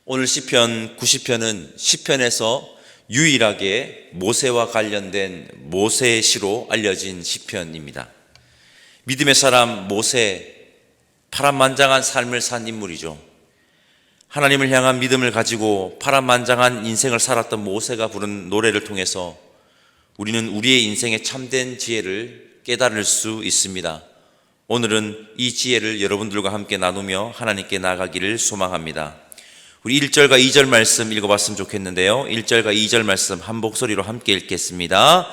오늘 시편 90편은 시편에서 유일하게 모세와 관련된 모세의 시로 알려진 시편입니다. 믿음의 사람 모세, 파란만장한 삶을 산 인물이죠. 하나님을 향한 믿음을 가지고 파란만장한 인생을 살았던 모세가 부른 노래를 통해서 우리는 우리의 인생의 참된 지혜를 깨달을 수 있습니다. 오늘은 이 지혜를 여러분들과 함께 나누며 하나님께 나아가기를 소망합니다. 우리 1절과 2절 말씀 읽어봤으면 좋겠는데요. 1절과 2절 말씀 한 목소리로 함께 읽겠습니다.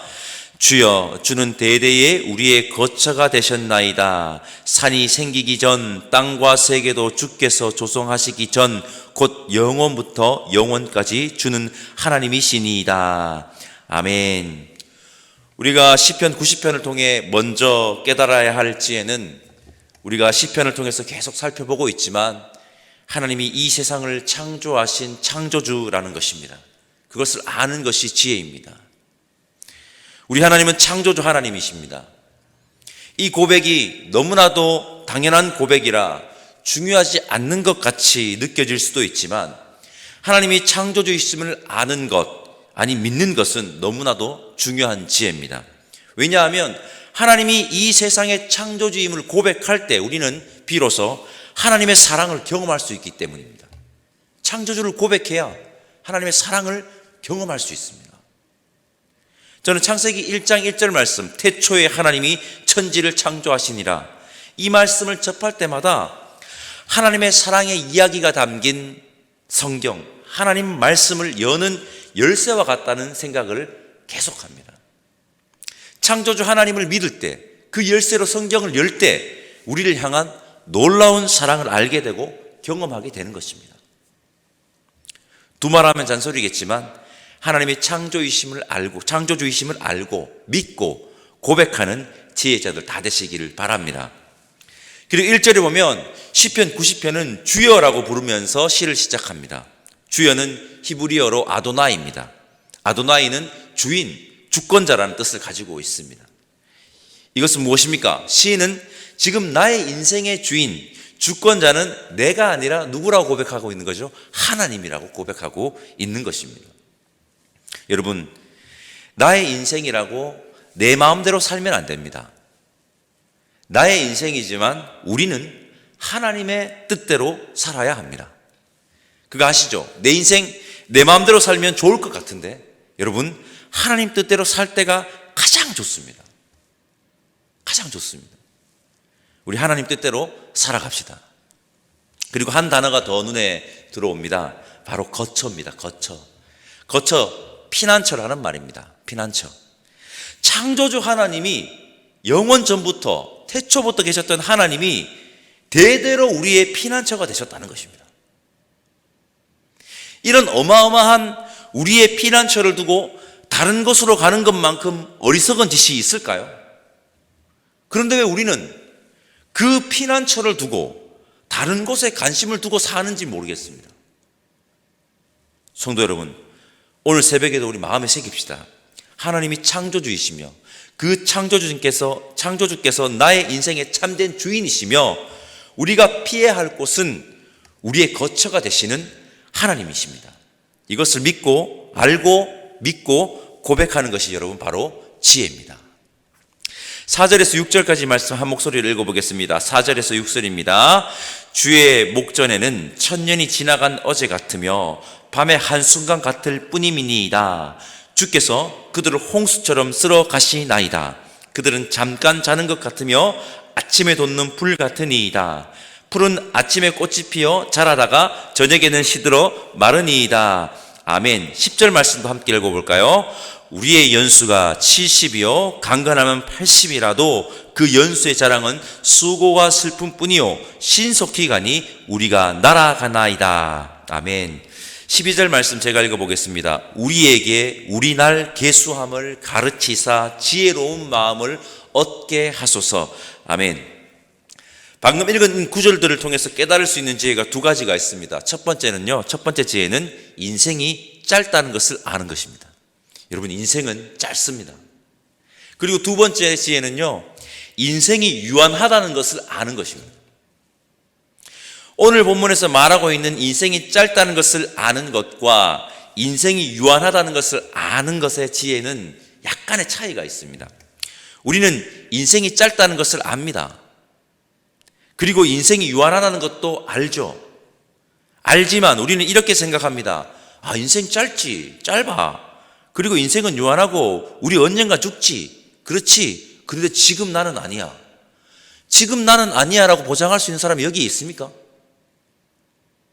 주여, 주는 대대에 우리의 거처가 되셨나이다. 산이 생기기 전, 땅과 세계도 주께서 조성하시기 전, 곧 영원부터 영원까지 주는 하나님이시니이다. 아멘. 우리가 시편 90편을 통해 먼저 깨달아야 할 지혜는 우리가 시편을 통해서 계속 살펴보고 있지만 하나님이 이 세상을 창조하신 창조주라는 것입니다. 그것을 아는 것이 지혜입니다. 우리 하나님은 창조주 하나님이십니다. 이 고백이 너무나도 당연한 고백이라 중요하지 않는 것 같이 느껴질 수도 있지만 하나님이 창조주이심을 아는 것, 아니 믿는 것은 너무나도 중요한 지혜입니다. 왜냐하면 하나님이 이 세상의 창조주임을 고백할 때 우리는 비로소 하나님의 사랑을 경험할 수 있기 때문입니다. 창조주를 고백해야 하나님의 사랑을 경험할 수 있습니다. 저는 창세기 1장 1절 말씀, 태초에 하나님이 천지를 창조하시니라, 이 말씀을 접할 때마다 하나님의 사랑의 이야기가 담긴 성경, 하나님 말씀을 여는 열쇠와 같다는 생각을 계속합니다. 창조주 하나님을 믿을 때, 그 열쇠로 성경을 열 때 우리를 향한 놀라운 사랑을 알게 되고 경험하게 되는 것입니다. 두말하면 잔소리겠지만 하나님의 창조주이심을 알고 믿고 고백하는 지혜자들 다 되시기를 바랍니다. 그리고 1절에 보면 시편 90편은 주여라고 부르면서 시를 시작합니다. 주여는 히브리어로 아도나이입니다. 아도나이는 주인, 주권자라는 뜻을 가지고 있습니다. 이것은 무엇입니까? 시인은 지금 나의 인생의 주인, 주권자는 내가 아니라 누구라고 고백하고 있는 거죠? 하나님이라고 고백하고 있는 것입니다. 여러분, 나의 인생이라고 내 마음대로 살면 안 됩니다. 나의 인생이지만 우리는 하나님의 뜻대로 살아야 합니다. 그거 아시죠? 내 인생 내 마음대로 살면 좋을 것 같은데 여러분, 하나님 뜻대로 살 때가 가장 좋습니다. 가장 좋습니다. 우리 하나님 뜻대로 살아갑시다. 그리고 한 단어가 더 눈에 들어옵니다. 바로 거처입니다. 거처, 피난처라는 말입니다. 피난처. 창조주 하나님이 영원 전부터, 태초부터 계셨던 하나님이 대대로 우리의 피난처가 되셨다는 것입니다. 이런 어마어마한 우리의 피난처를 두고 다른 곳으로 가는 것만큼 어리석은 짓이 있을까요? 그런데 왜 우리는 그 피난처를 두고 다른 곳에 관심을 두고 사는지 모르겠습니다. 성도 여러분, 오늘 새벽에도 우리 마음에 새깁시다. 하나님이 창조주이시며 그 창조주께서 나의 인생의 참된 주인이시며 우리가 피해야 할 곳은 우리의 거처가 되시는 하나님이십니다. 이것을 믿고 알고 믿고 고백하는 것이 여러분 바로 지혜입니다. 4절에서 6절까지 말씀 한 목소리를 읽어보겠습니다. 4절에서 6절입니다. 주의 목전에는 천년이 지나간 어제 같으며 밤의 한순간 같을 뿐이니이다. 주께서 그들을 홍수처럼 쓸어 가시나이다. 그들은 잠깐 자는 것 같으며 아침에 돋는 불 같으니이다. 풀은 아침에 꽃이 피어 자라다가 저녁에는 시들어 마르니이다. 아멘. 10절 말씀도 함께 읽어볼까요? 우리의 연수가 70이요 강건하면 80이라도 그 연수의 자랑은 수고와 슬픔뿐이요 신속히 가니 우리가 날아가나이다. 아멘. 12절 말씀 제가 읽어보겠습니다. 우리에게 우리 날 계수함을 가르치사 지혜로운 마음을 얻게 하소서. 아멘. 방금 읽은 구절들을 통해서 깨달을 수 있는 지혜가 두 가지가 있습니다. 첫 번째 지혜는 인생이 짧다는 것을 아는 것입니다. 여러분, 인생은 짧습니다. 그리고 두 번째 지혜는요, 인생이 유한하다는 것을 아는 것입니다. 오늘 본문에서 말하고 있는 인생이 짧다는 것을 아는 것과 인생이 유한하다는 것을 아는 것의 지혜는 약간의 차이가 있습니다. 우리는 인생이 짧다는 것을 압니다. 그리고 인생이 유한하다는 것도 알죠. 알지만 우리는 이렇게 생각합니다. 아, 인생 짧아. 그리고 인생은 유한하고 우리 언젠가 죽지. 그렇지. 그런데 지금 나는 아니야. 지금 나는 아니야라고 보장할 수 있는 사람이 여기 있습니까?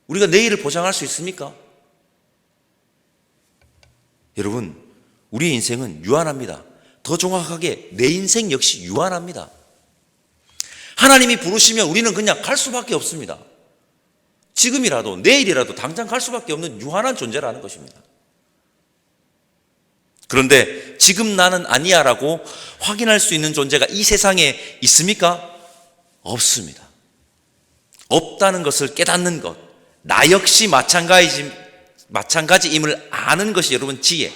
우리가 내일을 보장할 수 있습니까? 여러분, 우리의 인생은 유한합니다. 더 정확하게 내 인생 역시 유한합니다. 하나님이 부르시면 우리는 그냥 갈 수밖에 없습니다. 지금이라도 내일이라도 당장 갈 수밖에 없는 유한한 존재라는 것입니다. 그런데 지금 나는 아니야라고 확인할 수 있는 존재가 이 세상에 있습니까? 없습니다. 없다는 것을 깨닫는 것, 나 역시 마찬가지임을 아는 것이 여러분 지혜.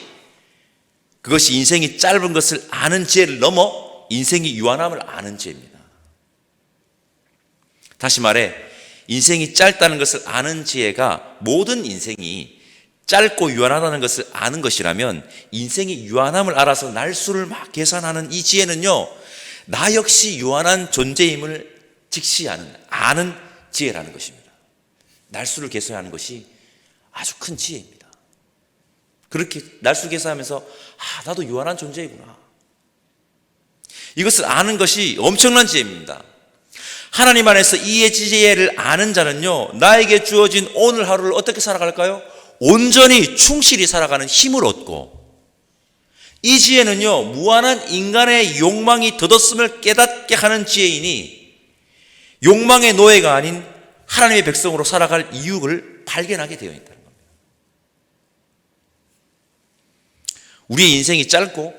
그것이 인생이 짧은 것을 아는 지혜를 넘어 인생이 유한함을 아는 지혜입니다. 다시 말해 인생이 짧다는 것을 아는 지혜가 모든 인생이 짧고 유한하다는 것을 아는 것이라면 인생이 유한함을 알아서 날수를 막 계산하는 이 지혜는요, 나 역시 유한한 존재임을 직시하는 아는 지혜라는 것입니다. 날수를 계산하는 것이 아주 큰 지혜입니다. 그렇게 날수 계산하면서 나도 유한한 존재이구나. 이것을 아는 것이 엄청난 지혜입니다. 하나님 안에서 이 지혜를 아는 자는요, 나에게 주어진 오늘 하루를 어떻게 살아갈까요? 온전히 충실히 살아가는 힘을 얻고, 이 지혜는요, 무한한 인간의 욕망이 덧없음을 깨닫게 하는 지혜이니 욕망의 노예가 아닌 하나님의 백성으로 살아갈 이유를 발견하게 되어 있다는 겁니다. 우리의 인생이 짧고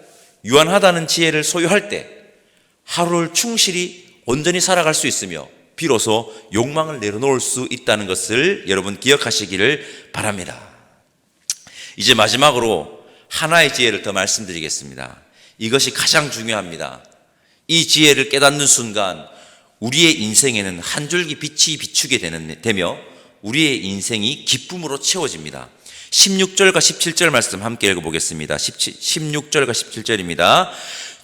유한하다는 지혜를 소유할 때 하루를 충실히 온전히 살아갈 수 있으며 비로소 욕망을 내려놓을 수 있다는 것을 여러분 기억하시기를 바랍니다. 이제 마지막으로 하나의 지혜를 더 말씀드리겠습니다. 이것이 가장 중요합니다. 이 지혜를 깨닫는 순간 우리의 인생에는 한 줄기 빛이 비추게 되며 우리의 인생이 기쁨으로 채워집니다. 16절과 17절 말씀 함께 읽어보겠습니다. 16절과 17절입니다.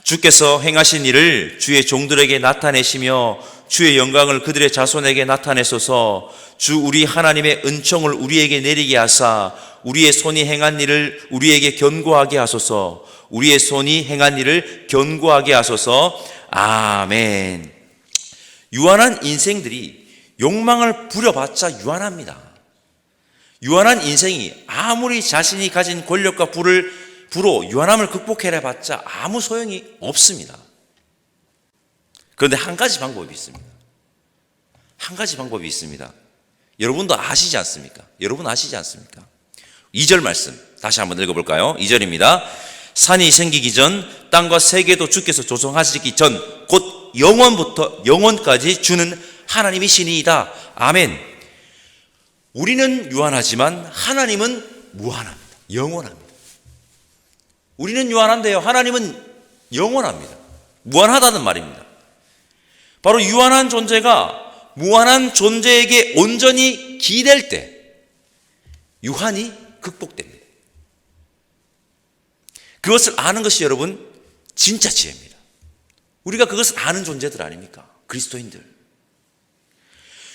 주께서 행하신 일을 주의 종들에게 나타내시며 주의 영광을 그들의 자손에게 나타내소서. 주 우리 하나님의 은총을 우리에게 내리게 하사 우리의 손이 행한 일을 우리에게 견고하게 하소서. 우리의 손이 행한 일을 견고하게 하소서. 아멘. 유한한 인생들이 욕망을 부려봤자 유한합니다. 유한한 인생이 아무리 자신이 가진 권력과 부로 유한함을 극복해봤자 아무 소용이 없습니다. 그런데 한 가지 방법이 있습니다. 한 가지 방법이 있습니다. 여러분도 아시지 않습니까? 여러분 아시지 않습니까? 2절 말씀 다시 한번 읽어볼까요? 2절입니다. 산이 생기기 전 땅과 세계도 주께서 조성하시기 전 곧 영원부터 영원까지 주는 하나님이시니이다. 아멘. 우리는 유한하지만 하나님은 무한합니다. 영원합니다. 우리는 유한한데요, 하나님은 영원합니다. 무한하다는 말입니다. 바로 유한한 존재가 무한한 존재에게 온전히 기댈 때 유한이 극복됩니다. 그것을 아는 것이 여러분 진짜 지혜입니다. 우리가 그것을 아는 존재들 아닙니까? 그리스도인들.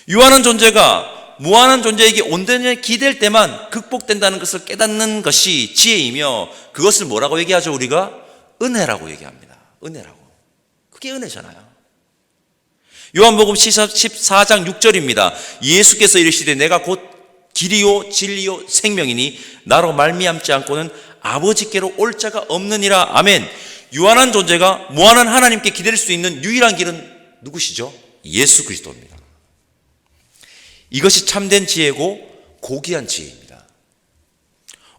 유한한 존재가 무한한 존재에게 온전히 기댈 때만 극복된다는 것을 깨닫는 것이 지혜이며, 그것을 뭐라고 얘기하죠? 우리가 은혜라고 얘기합니다. 은혜라고. 그게 은혜잖아요. 요한복음 14장 6절입니다. 예수께서 이르시되 내가 곧 길이요 진리요 생명이니 나로 말미암지 않고는 아버지께로 올 자가 없느니라. 아멘. 유한한 존재가 무한한 하나님께 기댈 수 있는 유일한 길은 누구시죠? 예수 그리스도입니다. 이것이 참된 지혜고 고귀한 지혜입니다.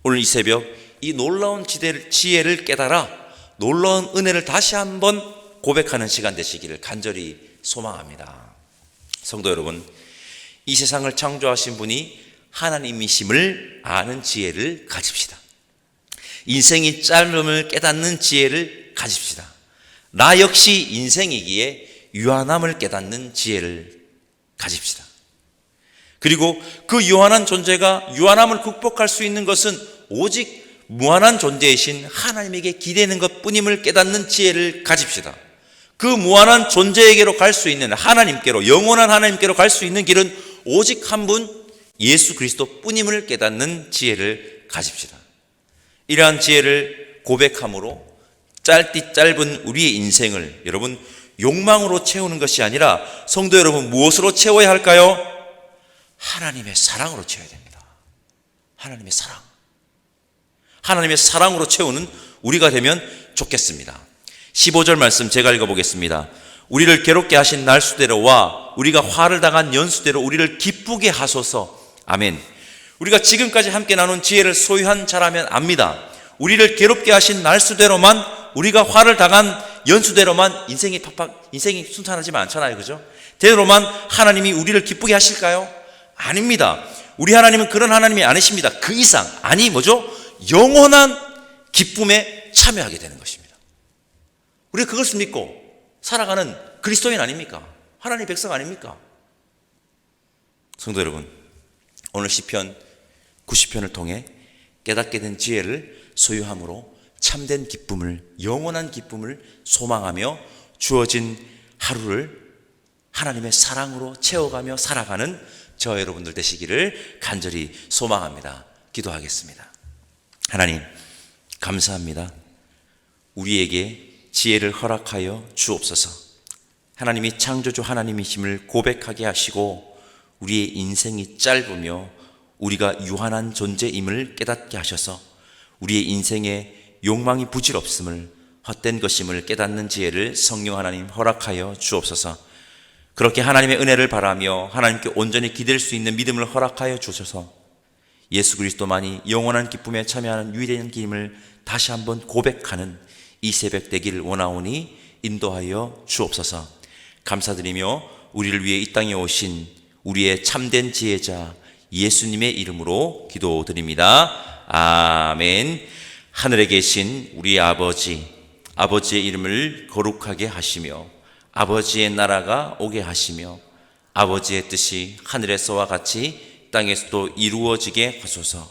오늘 이 새벽 이 놀라운 지혜를 깨달아 놀라운 은혜를 다시 한번 고백하는 시간 되시기를 간절히 소망합니다. 성도 여러분, 이 세상을 창조하신 분이 하나님이심을 아는 지혜를 가집시다. 인생이 짧음을 깨닫는 지혜를 가집시다. 나 역시 인생이기에 유한함을 깨닫는 지혜를 가집시다. 그리고 그 유한한 존재가 유한함을 극복할 수 있는 것은 오직 무한한 존재이신 하나님에게 기대는 것뿐임을 깨닫는 지혜를 가집시다. 그 무한한 존재에게로 갈 수 있는 하나님께로, 영원한 하나님께로 갈 수 있는 길은 오직 한 분 예수 그리스도 뿐임을 깨닫는 지혜를 가집시다. 이러한 지혜를 고백함으로 짧은 우리의 인생을 여러분 욕망으로 채우는 것이 아니라 성도 여러분 무엇으로 채워야 할까요? 하나님의 사랑으로 채워야 됩니다. 하나님의 사랑. 하나님의 사랑으로 채우는 우리가 되면 좋겠습니다. 15절 말씀 제가 읽어보겠습니다. 우리를 괴롭게 하신 날수대로와 우리가 화를 당한 연수대로 우리를 기쁘게 하소서. 아멘. 우리가 지금까지 함께 나눈 지혜를 소유한 자라면 압니다. 우리를 괴롭게 하신 날수대로만, 우리가 화를 당한 연수대로만 인생이 순탄하지만 않잖아요. 그죠? 대로만 하나님이 우리를 기쁘게 하실까요? 아닙니다. 우리 하나님은 그런 하나님이 아니십니다. 그 이상, 아니 뭐죠? 영원한 기쁨에 참여하게 되는 것입니다. 우리가 그것을 믿고 살아가는 그리스도인 아닙니까? 하나님의 백성 아닙니까? 성도 여러분, 오늘 시편 90편을 통해 깨닫게 된 지혜를 소유함으로 참된 기쁨을, 영원한 기쁨을 소망하며 주어진 하루를 하나님의 사랑으로 채워가며 살아가는 저 여러분들 되시기를 간절히 소망합니다. 기도하겠습니다. 하나님, 감사합니다. 우리에게 지혜를 허락하여 주옵소서. 하나님이 창조주 하나님이심을 고백하게 하시고 우리의 인생이 짧으며 우리가 유한한 존재임을 깨닫게 하셔서 우리의 인생에 욕망이 부질없음을, 헛된 것임을 깨닫는 지혜를 성령 하나님 허락하여 주옵소서. 그렇게 하나님의 은혜를 바라며 하나님께 온전히 기댈 수 있는 믿음을 허락하여 주셔서 예수 그리스도만이 영원한 기쁨에 참여하는 유일한 길임을 다시 한번 고백하는 이 새벽 되기를 원하오니 인도하여 주옵소서. 감사드리며 우리를 위해 이 땅에 오신 우리의 참된 지혜자 예수님의 이름으로 기도드립니다. 아멘. 하늘에 계신 우리 아버지, 아버지의 이름을 거룩하게 하시며 아버지의 나라가 오게 하시며 아버지의 뜻이 하늘에서와 같이 땅에서도 이루어지게 하소서.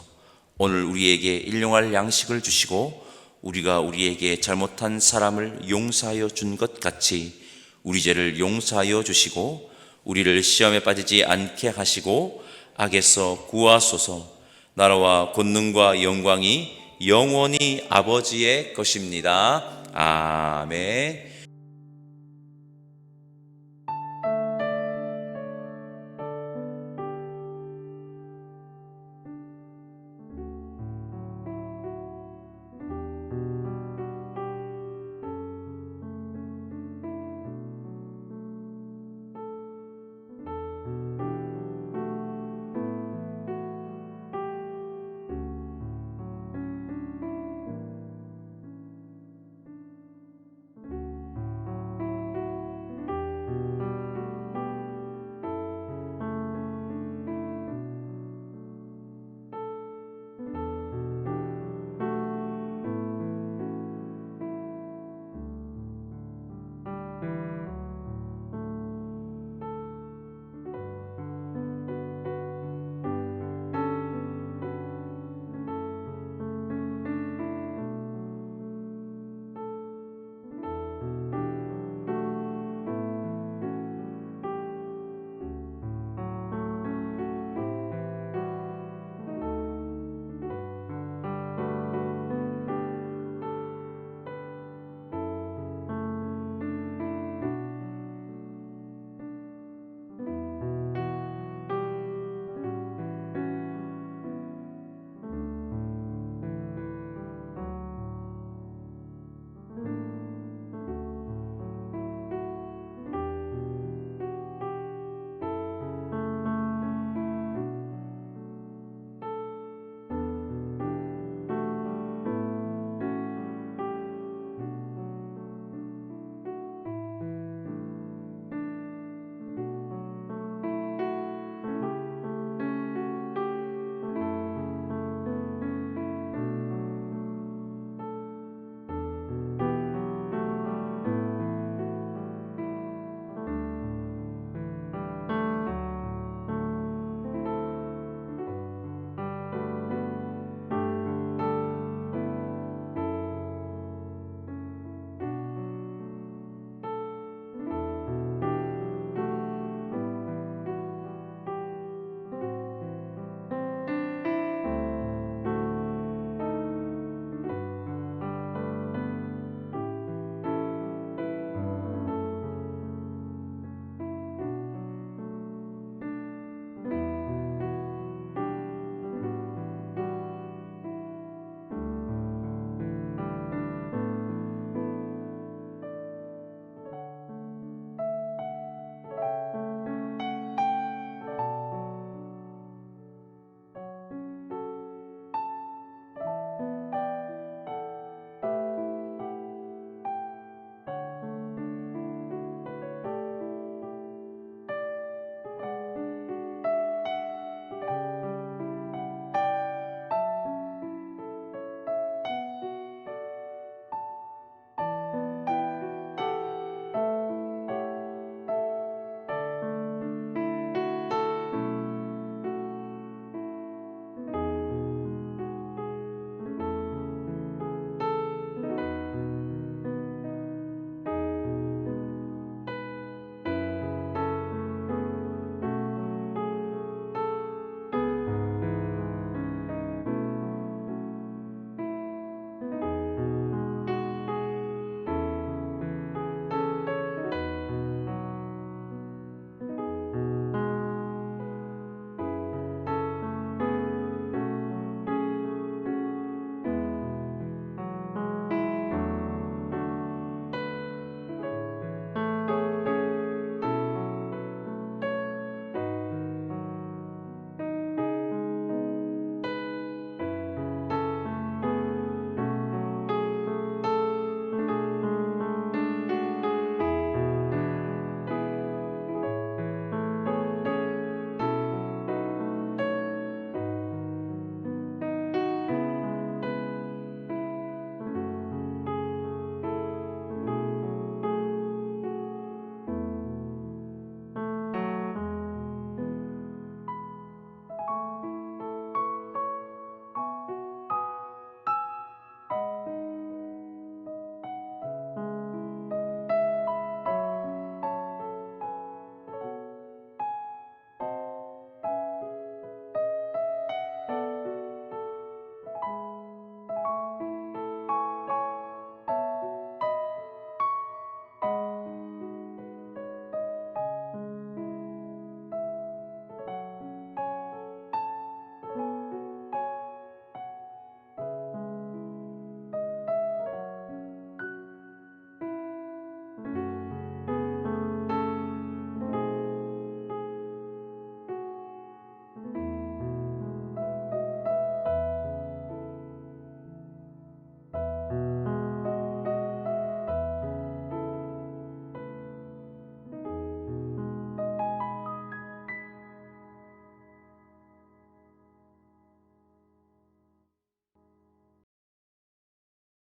오늘 우리에게 일용할 양식을 주시고 우리가 우리에게 잘못한 사람을 용서하여 준 것 같이 우리 죄를 용서하여 주시고 우리를 시험에 빠지지 않게 하시고 악에서 구하소서. 나라와 권능과 영광이 영원히 아버지의 것입니다. 아멘.